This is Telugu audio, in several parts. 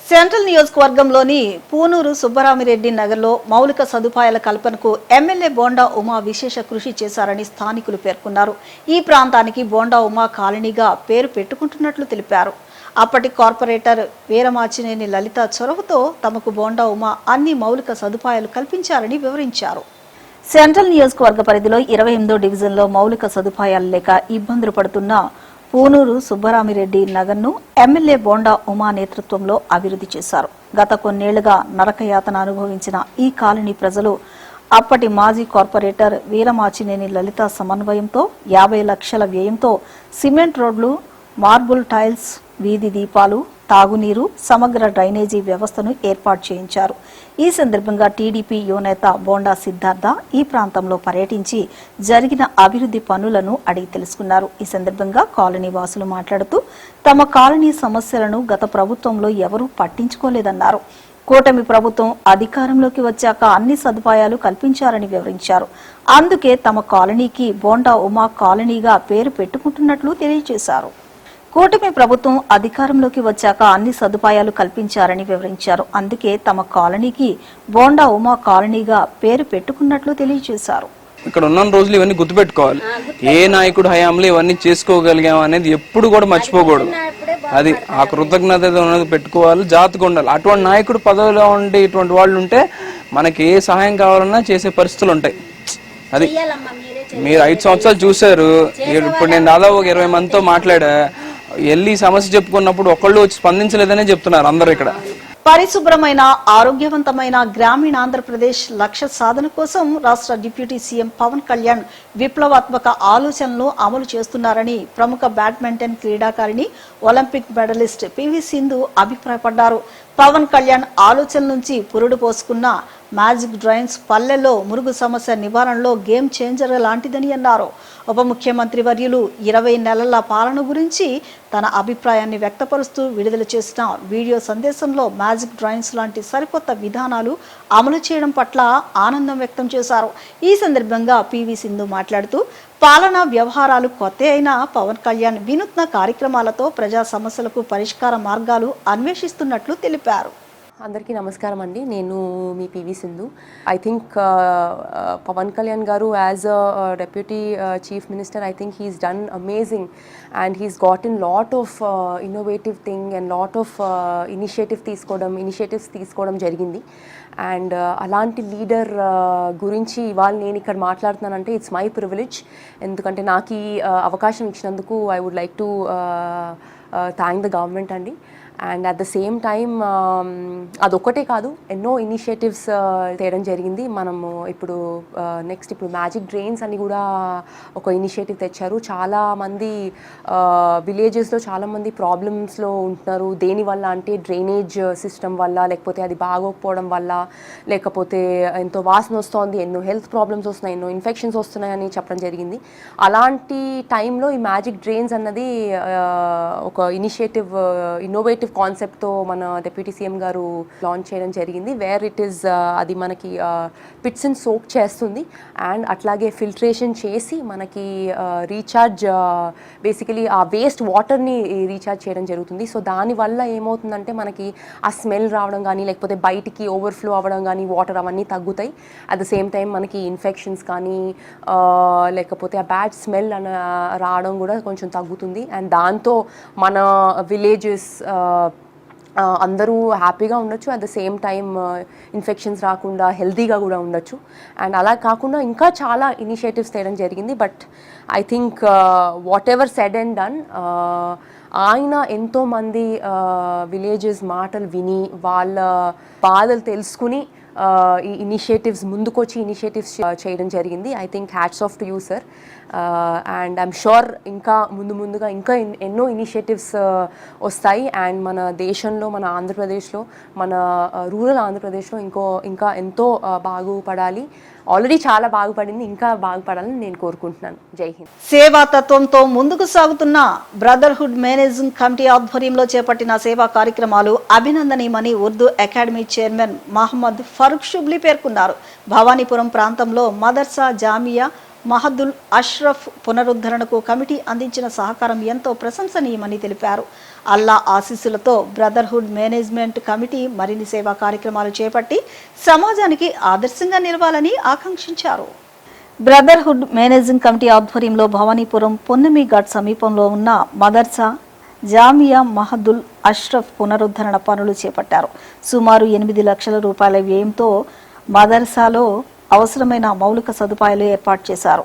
సెంట్రల్ నియోజకవర్గంలోని పూనూరు సుబ్బరామిరెడ్డి నగర్లో మౌలిక సదుపాయాల కల్పనకు ఎమ్మెల్యే బోండా ఉమా విశేష కృషి చేశారని స్థానికులు పేర్కొన్నారు. ఈ ప్రాంతానికి బోండా ఉమా కాలనీగా పేరు పెట్టుకుంటున్నట్లు తెలిపారు. అప్పటి కార్పొరేటర్ వీరమాచినేని లలిత చొరవతో తమకు బోండా ఉమా అన్ని మౌలిక సదుపాయాలు కల్పించారని వివరించారు. సెంట్రల్ నియోజకవర్గ పరిధిలో 28వ డివిజన్లో మౌలిక సదుపాయాలు లేక ఇబ్బందులు పడుతున్న పూనూరు సుబ్బరామిరెడ్డి నగర్ను ఎమ్మెల్యే బోండా ఉమా నేతృత్వంలో అభివృద్ధి చేశారు. గత కొన్నేళ్లుగా నరకయాతన అనుభవించిన ఈ కాలనీ ప్రజలు అప్పటి మాజీ కార్పొరేటర్ వీరమాచినేని లలిత సమన్వయంతో 50 లక్షల వ్యయంతో సిమెంట్ రోడ్లు, మార్బుల్ టైల్స్, వీధి దీపాలు, తాగునీరు, సమగ్ర డ్రైనేజీ వ్యవస్థను ఏర్పాటు చేయించారు. ఈ సందర్భంగా టీడీపీ యువనేత బోండా సిద్ధార్థ ఈ ప్రాంతంలో పర్యటించి జరిగిన అభివృద్ధి పనులను అడిగి తెలుసుకున్నారు. ఈ సందర్భంగా కాలనీ వాసులు మాట్లాడుతూ తమ కాలనీ సమస్యలను గత ప్రభుత్వంలో ఎవరూ పట్టించుకోలేదన్నారు. కూటమి ప్రభుత్వం అధికారంలోకి వచ్చాక అన్ని సదుపాయాలు కల్పించారని వివరించారు. అందుకే తమ కాలనీకి బోండా ఉమా కాలనీగా పేరు పెట్టుకుంటున్నట్లు తెలియజేశారు. కూటమి ప్రభుత్వం అధికారంలోకి వచ్చాక అన్ని సదుపాయాలు కల్పించారని వివరించారు. అందుకే తమ కాలనీకి బోండా ఉమా కాలనీగా పేరు పెట్టుకున్నట్లు తెలియజేశారు. ఇక్కడ ఉన్న రోజులు ఇవన్నీ గుర్తుపెట్టుకోవాలి. ఏ నాయకుడు హయాంలో ఇవన్నీ చేసుకోగలిగాం అనేది ఎప్పుడు కూడా మర్చిపోకూడదు. అది ఆ కృతజ్ఞత పెట్టుకోవాలి, జాతిగా ఉండాలి. అటువంటి నాయకుడు పదవిలో ఉండే ఇటువంటి వాళ్ళు ఉంటే మనకి ఏ సహాయం కావాలన్నా చేసే పరిస్థితులు ఉంటాయి. అది మీరు 5 సంవత్సరాలు చూశారు. ఇప్పుడు నేను దాదాపు 20 మందితో మాట్లాడా. వెళ్ళి సమస్య చెప్పుకున్నప్పుడు ఒకళ్ళు వచ్చి స్పందించలేదనే చెప్తున్నారు అందరూ. ఇక్కడ పరిశుభ్రమైన ఆరోగ్యవంతమైన గ్రామీణ ఆంధ్రప్రదేశ్ లక్ష్య సాధన కోసం రాష్ట్ర డిప్యూటీ సీఎం పవన్ కళ్యాణ్ విప్లవాత్మక ఆలోచనలు అమలు చేస్తున్నారని ప్రముఖ బ్యాడ్మింటన్ క్రీడాకారిణి, ఒలింపిక్ మెడలిస్ట్ పివి సింధు అభిప్రాయపడ్డారు. పవన్ కళ్యాణ్ ఆలోచన నుంచి పురుడు పోసుకున్న మ్యాజిక్ డ్రైన్స్ పల్లెల్లో మురుగు సమస్య నివారణలో గేమ్ చేంజర్ లాంటిదని అన్నారు. ఉప ముఖ్యమంత్రి వర్యులు 20 నెలల పాలన గురించి తన అభిప్రాయాన్ని వ్యక్తపరుస్తూ విడుదల చేసిన వీడియో సందేశంలో మ్యాజిక్ డ్రైన్స్ లాంటి సరికొత్త విధానాలు అమలు చేయడం పట్ల ఆనందం వ్యక్తం చేశారు. ఈ సందర్భంగా పివి సింధు మాట్లాడుతూ పాలనా వ్యవహారాలు కొత్త అయినా పవన్ కళ్యాణ్ వినూత్న కార్యక్రమాలతో ప్రజా సమస్యలకు పరిష్కార మార్గాలు అన్వేషిస్తున్నట్లు తెలిపారు. అందరికీ నమస్కారం అండి. నేను మీ పివి సింధు. ఐ థింక్ పవన్ కళ్యాణ్ గారు as a deputy chief minister, I think he's done amazing and he's got in lot of innovative thing and lot of initiatives తీసుకోవడం జరిగింది. అండ్ అలాంటి లీడర్ గురించి ఇవాళ నేను ఇక్కడ మాట్లాడుతున్నానంటే ఇట్స్ మై ప్రివిలేజ్. ఎందుకంటే నాకు ఈ అవకాశం ఇచ్చినందుకు I would like to thank the government అండి. And at the same time అదొక్కటే కాదు, ఎన్నో ఇనిషియేటివ్స్ చేయడం జరిగింది. మనము ఇప్పుడు నెక్స్ట్ మ్యాజిక్ డ్రైన్స్ అని కూడా ఒక ఇనిషియేటివ్ తెచ్చారు. చాలామంది విలేజెస్లో చాలామంది ప్రాబ్లమ్స్లో ఉంటున్నారు. దేనివల్ల అంటే డ్రైనేజ్ సిస్టమ్ వల్ల, లేకపోతే అది బాగోకపోవడం వల్ల, లేకపోతే ఎంతో వాసన వస్తుంది, ఎన్నో హెల్త్ ప్రాబ్లమ్స్ వస్తున్నాయి, ఎన్నో ఇన్ఫెక్షన్స్ వస్తున్నాయని చెప్పడం జరిగింది. అలాంటి టైంలో ఈ మ్యాజిక్ డ్రైన్స్ అన్నది ఒక ఇన్నోవేటివ్ కాన్సెప్ట్తో మన డిప్యూటీ సీఎం గారు లాంచ్ చేయడం జరిగింది. వేర్ ఇట్ ఈస్ అది మనకి పిట్స్ అండ్ సోక్ చేస్తుంది అండ్ అట్లాగే ఫిల్ట్రేషన్ చేసి మనకి రీఛార్జ్ బేసికలీ ఆ వేస్ట్ వాటర్ని రీఛార్జ్ చేయడం జరుగుతుంది. సో దానివల్ల ఏమవుతుందంటే మనకి ఆ స్మెల్ రావడం కానీ, లేకపోతే బయటికి ఓవర్ఫ్లో అవ్వడం కానీ వాటర్ అవన్నీ తగ్గుతాయి. అట్ ద సేమ్ టైం మనకి ఇన్ఫెక్షన్స్ కానీ లేకపోతే ఆ బ్యాడ్ స్మెల్ రావడం కూడా కొంచెం తగ్గుతుంది. అండ్ దాంతో మన విలేజెస్ అందరూ హ్యాపీగా ఉండొచ్చు. At the same time infections రాకుండా హెల్తీగా కూడా ఉండొచ్చు. అండ్ అలా కాకుండా ఇంకా చాలా ఇనిషియేటివ్స్ చేయడం జరిగింది. But I think what ever said and done, ఆయన ఎంతోమంది విలేజెస్ మాటలు విని వాళ్ళ బాధలు తెలుసుకుని ఈ ఇనిషియేటివ్స్ ముందుకొచ్చి ఇనిషియేటివ్స్ చేయడం జరిగింది. I think hats off to you sir. And I'm sure ఇంకా ముందుగా ఇంకా ఎన్నో ఇనిషియేటివ్స్ వస్తాయి. అండ్ మన దేశంలో, మన ఆంధ్రప్రదేశ్లో, మన రూరల్ ఆంధ్రప్రదేశ్లో ఇంకా ఎంతో బాగుపడాలి. ఆల్రెడీ చాలా బాగుపడింది, ఇంకా బాగుపడాలని నేను కోరుకుంటున్నాను. జై హింద్. సేవా తత్వంతో ముందుకు సాగుతున్న బ్రదర్హుడ్ మేనేజింగ్ కమిటీ ఆధ్వర్యంలో చేపట్టిన సేవా కార్యక్రమాలు అభినందనీయమని ఉర్దూ అకాడమీ చైర్మన్ మహమ్మద్ ఫరూక్ షుబ్లీ పేర్కొన్నారు. భవానీపురం ప్రాంతంలో మదర్సా జామియా మహద్దుల్ అష్రఫ్ పునరుద్ధరణకు కమిటీ అందించిన సహకారం ఎంతో ప్రశంసనీయమని తెలిపారు. అల్లా ఆశీస్సులతో బ్రదర్హుడ్ మేనేజ్మెంట్ కమిటీ మరిన్ని సేవా కార్యక్రమాలు చేపట్టి సమాజానికి ఆదర్శంగా నిలవాలని ఆకాంక్షించారు. బ్రదర్హుడ్ మేనేజింగ్ కమిటీ ఆధ్వర్యంలో భవానీపురం పొన్నమి ఘాట్ సమీపంలో ఉన్న మదర్సా జామియా మహదుల్ అష్రఫ్ పునరుద్ధరణ పనులు చేపట్టారు. సుమారు 8 లక్షల రూపాయల వ్యయంతో మదర్సాలో అవసరమైన మౌలిక సదుపాయాలు ఏర్పాటు చేశారు.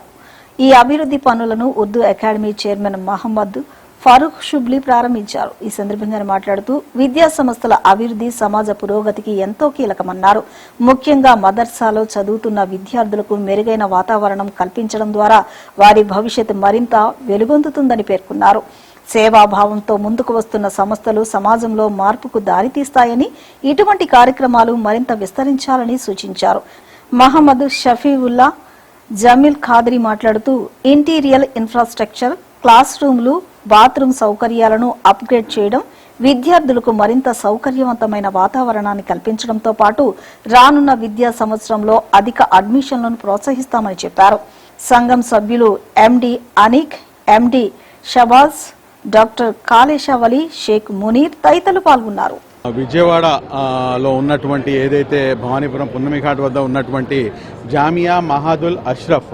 ఈ అభివృద్ధి పనులను ఉర్దూ అకాడమీ చైర్మన్ మహమ్మద్ ఫారూక్ షుబ్లీ ప్రారంభించారు. ఈ సందర్భంగా మాట్లాడుతూ విద్యా సంస్థల అభివృద్ధి సమాజ పురోగతికి ఎంతో కీలకమన్నారు. ముఖ్యంగా మదర్సాలో చదువుతున్న విద్యార్థులకు మెరుగైన వాతావరణం కల్పించడం ద్వారా వారి భవిష్యత్తు మరింత వెలుగొందుతుందని పేర్కొన్నారు. సేవాభావంతో ముందుకు వస్తున్న సంస్థలు సమాజంలో మార్పుకు దారితీస్తాయని, ఇటువంటి కార్యక్రమాలు మరింత విస్తరించాలని సూచించారు. మహమ్మద్ షఫీవుల్లా జమీల్ ఖాద్రి మాట్లాడుతూ ఇంటీరియర్ ఇన్ఫ్రాస్ట్రక్చర్, క్లాస్ రూమ్లు, బాత్రూమ్ సౌకర్యాలను అప్గ్రేడ్ చేయడం, విద్యార్థులకు మరింత సౌకర్యవంతమైన వాతావరణాన్ని కల్పించడంతో పాటు రానున్న విద్యా సంవత్సరంలో అధిక అడ్మిషన్లను ప్రోత్సహిస్తామని చెప్పారు. సంఘం సభ్యులు ఎండి అనిక్, ఎండి షబాజ్, డాక్టర్ కాళేశవలి, షేక్ మునీర్ తదితరులు పాల్గొన్నారు. విజయవాడలో ఉన్నటువంటి ఏదైతే భవానీపురం పున్నమిఘాట్ వద్ద ఉన్నటువంటి జామియా మహాదుల్ అష్రఫ్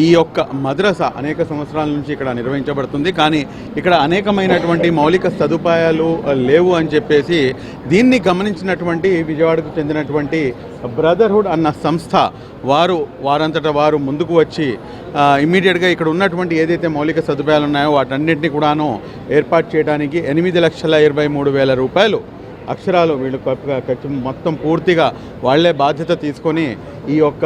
ఈ యొక్క మద్రసా అనేక సంవత్సరాల నుంచి ఇక్కడ నిర్వహించబడుతుంది. కానీ ఇక్కడ అనేకమైనటువంటి మౌలిక సదుపాయాలు లేవు అని చెప్పేసి దీన్ని గమనించినటువంటి విజయవాడకు చెందినటువంటి బ్రదర్హుడ్ అన్న సంస్థ వారంతటా వారు ముందుకు వచ్చి ఇమ్మీడియట్గా ఇక్కడ ఉన్నటువంటి ఏదైతే మౌలిక సదుపాయాలు ఉన్నాయో వాటన్నింటినీ కూడాను ఏర్పాటు చేయడానికి 8,23,000 రూపాయలు అక్షరాలు వీళ్ళు ఖర్చు మొత్తం పూర్తిగా వాళ్లే బాధ్యత తీసుకొని ఈ యొక్క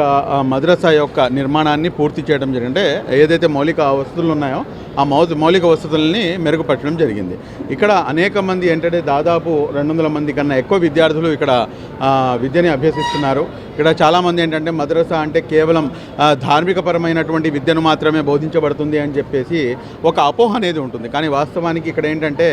మద్రసా యొక్క నిర్మాణాన్ని పూర్తి చేయడం జరిగింది. ఏదైతే మౌలిక వసతులు ఉన్నాయో ఆ మౌలిక వసతుల్ని మెరుగుపరచడం జరిగింది. ఇక్కడ అనేక మంది ఏంటంటే దాదాపు 200 మంది కన్నా ఎక్కువ విద్యార్థులు ఇక్కడ విద్యని అభ్యసిస్తున్నారు. ఇక్కడ చాలామంది ఏంటంటే మద్రసా అంటే కేవలం ధార్మికపరమైనటువంటి విద్యను మాత్రమే బోధించబడుతుంది అని చెప్పేసి ఒక అపోహ అనేది ఉంటుంది. కానీ వాస్తవానికి ఇక్కడ ఏంటంటే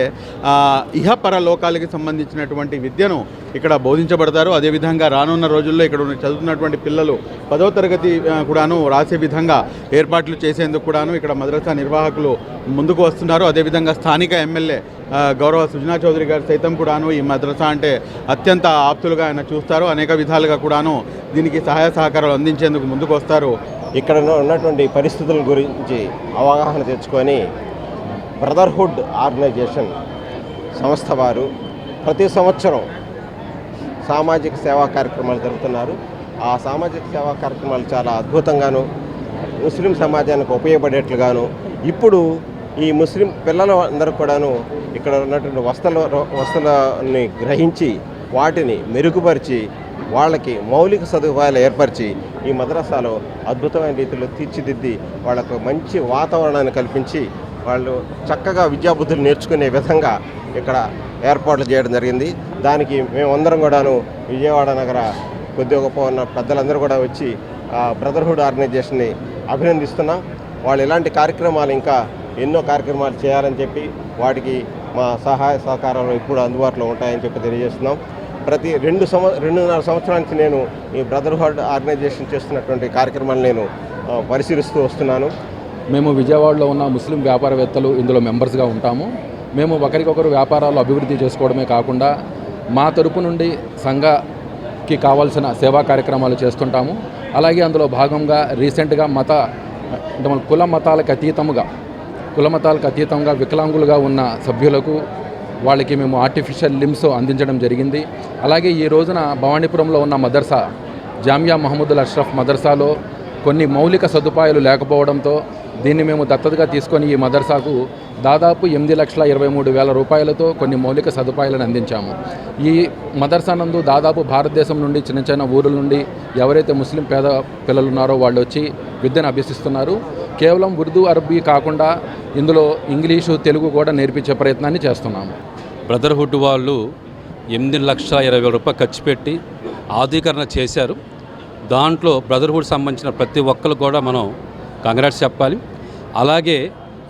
ఇహపర లోకాలకి సంబంధించినటువంటి విద్యను ఇక్కడ బోధించబడతారు. అదేవిధంగా రానున్న రోజుల్లో ఇక్కడ చదువుతున్నటువంటి పిల్లలు 10వ తరగతి కూడాను రాసే విధంగా ఏర్పాట్లు చేసేందుకు కూడాను ఇక్కడ మద్రసా నిర్వాహకులు ముందుకు వస్తున్నారు. అదేవిధంగా స్థానిక ఎమ్మెల్యే గౌరవ సుజనా చౌదరి గారు సైతం కూడాను ఈ మద్రసా అంటే అత్యంత ఆప్తులుగా ఆయన చూస్తారు. అనేక విధాలుగా కూడాను దీనికి సహాయ సహకారాలు అందించేందుకు ముందుకు వస్తారు. ఇక్కడ ఉన్నటువంటి పరిస్థితుల గురించి అవగాహన తెచ్చుకొని బ్రదర్హుడ్ ఆర్గనైజేషన్ సంస్థ వారు ప్రతి సంవత్సరం సామాజిక సేవా కార్యక్రమాలు జరుపుతున్నారు. ఆ సామాజిక సేవా కార్యక్రమాలు చాలా అద్భుతంగాను ముస్లిం సమాజానికి ఉపయోగపడేట్లుగాను ఇప్పుడు ఈ ముస్లిం పిల్లలు అందరూ కూడాను ఇక్కడ ఉన్నటువంటి వసతులని గ్రహించి వాటిని మెరుగుపరిచి వాళ్ళకి మౌలిక సదుపాయాలు ఏర్పరిచి ఈ మద్రసాలో అద్భుతమైన రీతిలో తీర్చిదిద్ది వాళ్ళకు మంచి వాతావరణాన్ని కల్పించి వాళ్ళు చక్కగా విద్యాబుద్ధులు నేర్చుకునే విధంగా ఇక్కడ ఏర్పాట్లు చేయడం జరిగింది. దానికి మేమందరం కూడాను విజయవాడ నగర కొద్దిగా గొప్ప ఉన్న పెద్దలందరూ కూడా వచ్చి బ్రదర్హుడ్ ఆర్గనైజేషన్ని అభినందిస్తున్నాం. వాళ్ళు ఇలాంటి కార్యక్రమాలు ఇంకా ఎన్నో కార్యక్రమాలు చేయాలని చెప్పి వాటికి మా సహాయ సహకారాలు ఇప్పుడు అందుబాటులో ఉంటాయని చెప్పి తెలియజేస్తున్నాం. ప్రతి 2.5 సంవత్సరాల నుంచి నేను ఈ బ్రదర్హుడ్ ఆర్గనైజేషన్ చేస్తున్నటువంటి కార్యక్రమాలు నేను పరిశీలిస్తూ వస్తున్నాను. మేము విజయవాడలో ఉన్న ముస్లిం వ్యాపారవేత్తలు ఇందులో మెంబర్స్గా ఉంటాము. మేము ఒకరికొకరు వ్యాపారాలు అభివృద్ధి చేసుకోవడమే కాకుండా మా తరపు నుండి సంఘకి కావాల్సిన సేవా కార్యక్రమాలు చేస్తుంటాము. అలాగే అందులో భాగంగా రీసెంట్గా కుల మతాలకు అతీతంగా వికలాంగులుగా ఉన్న సభ్యులకు వాళ్ళకి మేము ఆర్టిఫిషియల్ లిమ్స్ అందించడం జరిగింది. అలాగే ఈ రోజున భవానీపురంలో ఉన్న మదర్సా జామియా మహమూదుల్ అష్రఫ్ మదర్సాలో కొన్ని మౌలిక సదుపాయాలు లేకపోవడంతో దీన్ని మేము దత్తతగా తీసుకొని ఈ మదర్సాకు దాదాపు 8,23,000 రూపాయలతో కొన్ని మౌలిక సదుపాయాలను అందించాము. ఈ మదర్సా నందు దాదాపు భారతదేశం నుండి చిన్న చిన్న ఊరుల నుండి ఎవరైతే ముస్లిం పేద పిల్లలు ఉన్నారో వాళ్ళు వచ్చి విద్యను అభ్యసిస్తున్నారు. కేవలం ఉర్దూ అరబీ కాకుండా ఇందులో ఇంగ్లీషు తెలుగు కూడా నేర్పించే ప్రయత్నాన్ని చేస్తున్నాము. బ్రదర్హుడ్ వాళ్ళు 8,20,000 రూపాయలు ఖర్చు పెట్టి ఆధునీకరణ చేశారు. దాంట్లో బ్రదర్హుడ్ సంబంధించిన ప్రతి ఒక్కరు కూడా మనం కంగ్రాట్స్ చెప్పాలి. అలాగే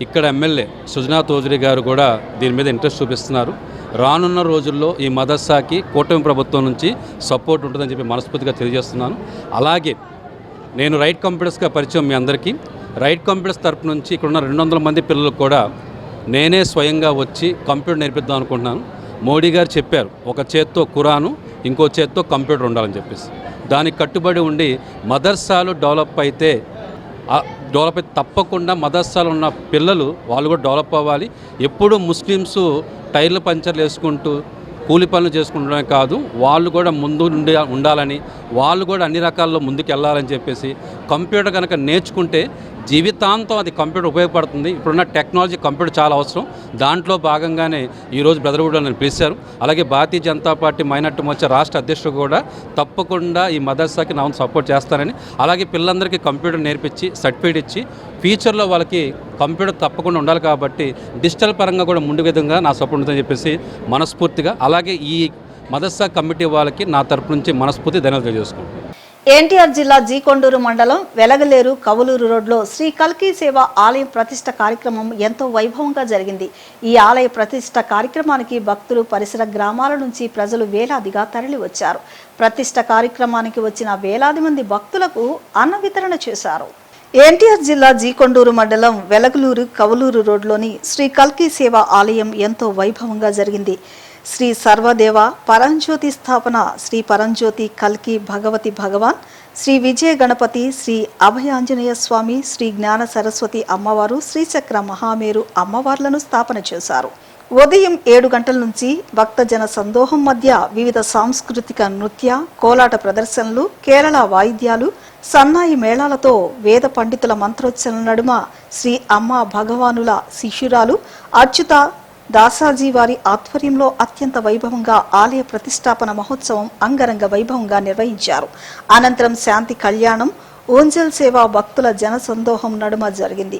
ఇక్కడ ఎమ్మెల్యే సుజనా చౌదరి గారు కూడా దీని మీద ఇంట్రెస్ట్ చూపిస్తున్నారు. రానున్న రోజుల్లో ఈ మదర్సాకి కూటమి ప్రభుత్వం నుంచి సపోర్ట్ ఉంటుందని చెప్పి మనస్ఫూర్తిగా తెలియజేస్తున్నాను. అలాగే నేను రైట్ కంప్యూటర్స్గా పరిచయం మీ అందరికీ. రైట్ కంప్యూటర్స్ తరపు నుంచి ఇక్కడ ఉన్న 200 మంది పిల్లలకు కూడా నేనే స్వయంగా వచ్చి కంప్యూటర్ నేర్పిద్దాం అనుకుంటున్నాను. మోడీ గారు చెప్పారు, ఒక చేత్తో ఖురాను ఇంకో చేత్తో కంప్యూటర్ ఉండాలని చెప్పేసి. దానికి కట్టుబడి ఉండి మదర్సాలు డెవలప్ అయితే తప్పకుండా మదర్సాలు ఉన్న పిల్లలు వాళ్ళు కూడా డెవలప్ అవ్వాలి. ఎప్పుడూ ముస్లిమ్స్ టైర్లు పంచర్లు వేసుకుంటూ కూలి పనులు చేసుకుంటమే కాదు, వాళ్ళు కూడా ముందు ఉండాలని, వాళ్ళు కూడా అన్ని రకాల్లో ముందుకు వెళ్ళాలని చెప్పేసి కంప్యూటర్ కనుక నేర్చుకుంటే జీవితాంతం అది కంప్యూటర్ ఉపయోగపడుతుంది. ఇప్పుడున్న టెక్నాలజీ కంప్యూటర్ చాలా అవసరం. దాంట్లో భాగంగానే ఈరోజు బ్రదర్హుడ్లో నన్ను పిలిచారు. అలాగే భారతీయ జనతా పార్టీ మైనార్టీ మోర్చా రాష్ట్ర అధ్యక్షుడు కూడా తప్పకుండా ఈ మదర్సాకి నా సపోర్ట్ చేస్తానని, అలాగే పిల్లలందరికీ కంప్యూటర్ నేర్పించి సర్టిఫికేట్ ఇచ్చి ఫ్యూచర్లో వాళ్ళకి కంప్యూటర్ తప్పకుండా ఉండాలి కాబట్టి డిజిటల్ పరంగా కూడా ముందు విధంగా నా సపోర్ట్ ఉంటుందని చెప్పేసి మనస్ఫూర్తిగా, అలాగే ఈ మదర్సా కమిటీ వాళ్ళకి నా తరపు నుంచి మనస్ఫూర్తి ధన్యవాదాలు తెలియజేసుకుంటాను. ఎన్టీఆర్ జిల్లా జీకొండూరు మండలం వెలగలేరు కవులూరు రోడ్లో శ్రీ కల్కి సేవ ఆలయం ప్రతిష్ట కార్యక్రమం ఎంతో వైభవంగా జరిగింది. ఈ ఆలయ ప్రతిష్ట కార్యక్రమానికి భక్తులు పరిసర గ్రామాల నుంచి ప్రజలు వేలాదిగా తరలి వచ్చారు. ప్రతిష్ట కార్యక్రమానికి వచ్చిన వేలాది మంది భక్తులకు అన్న వితరణ చేశారు. ఎన్టీఆర్ జిల్లా జీకొండూరు మండలం వెలగలూరు కవులూరు రోడ్లోని శ్రీ కల్కి సేవ ఆలయం ఎంతో వైభవంగా జరిగింది. శ్రీ సర్వదేవ పరంజ్యోతి స్థాపన శ్రీ పరంజ్యోతి కల్కి భగవతి భగవాన్, శ్రీ విజయ గణపతి, శ్రీ అభయాంజనేయ స్వామి, శ్రీ జ్ఞాన సరస్వతి అమ్మవారు, శ్రీచక్ర మహామేరు అమ్మవార్లను స్థాపన చేశారు. ఉదయం 7 గంటల నుంచి భక్తజన సందోహం మధ్య వివిధ సాంస్కృతిక నృత్య, కోలాట ప్రదర్శనలు, కేరళ వాయిద్యాలు, సన్నాయి మేళాలతో వేద పండితుల మంత్రోచ్చరణ నడుమ శ్రీ అమ్మ భగవానుల శిష్యురాలు అచ్యుత దాసాజీ వారి ఆధ్వర్యంలో అత్యంత వైభవంగా ఆలయ ప్రతిష్టాపన మహోత్సవం అంగరంగ వైభవంగా నిర్వహించారు. అనంతరం శాంతి కళ్యాణం, ఓంజల్ సేవ భక్తుల జన సందోహం నడుమ జరిగింది.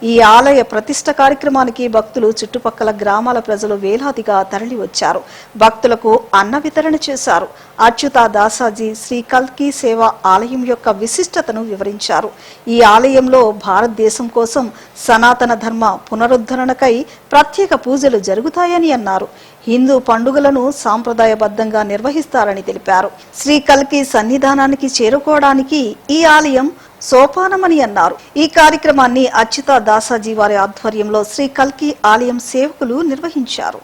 ఈ ఆలయ ప్రతిష్ట కార్యక్రమానికి భక్తులు, చుట్టుపక్కల గ్రామాల ప్రజలు వేలాదిగా తరలి వచ్చారు. భక్తులకు అన్న వితరణ చేశారు. అచ్యుత దాసాజీ శ్రీ కల్కి సేవ ఆలయం యొక్క విశిష్టతను వివరించారు. ఈ ఆలయంలో భారతదేశం కోసం సనాతన ధర్మ పునరుద్ధరణకై ప్రత్యేక పూజలు జరుగుతాయని అన్నారు. హిందూ పండుగలను సాంప్రదాయబద్ధంగా నిర్వహిస్తారని తెలిపారు. శ్రీ కల్కి సన్నిధానానికి చేరుకోవడానికి ఈ ఆలయం సోపానమని అన్నారు. ఈ కార్యక్రమాన్ని అచ్యుత దాసాజీ వారి ఆధ్వర్యంలో శ్రీ కల్కి ఆలయం సేవకులు నిర్వహించారు.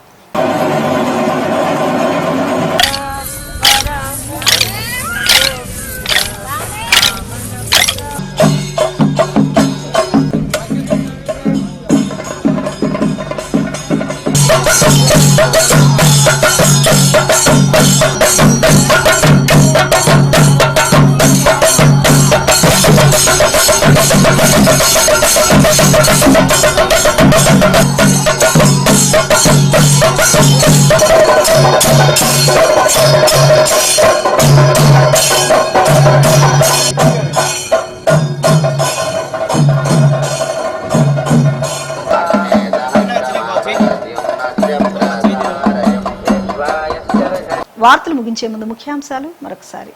వార్తలు ముగించే ముందు ముఖ్యాంశాలు మరొకసారి.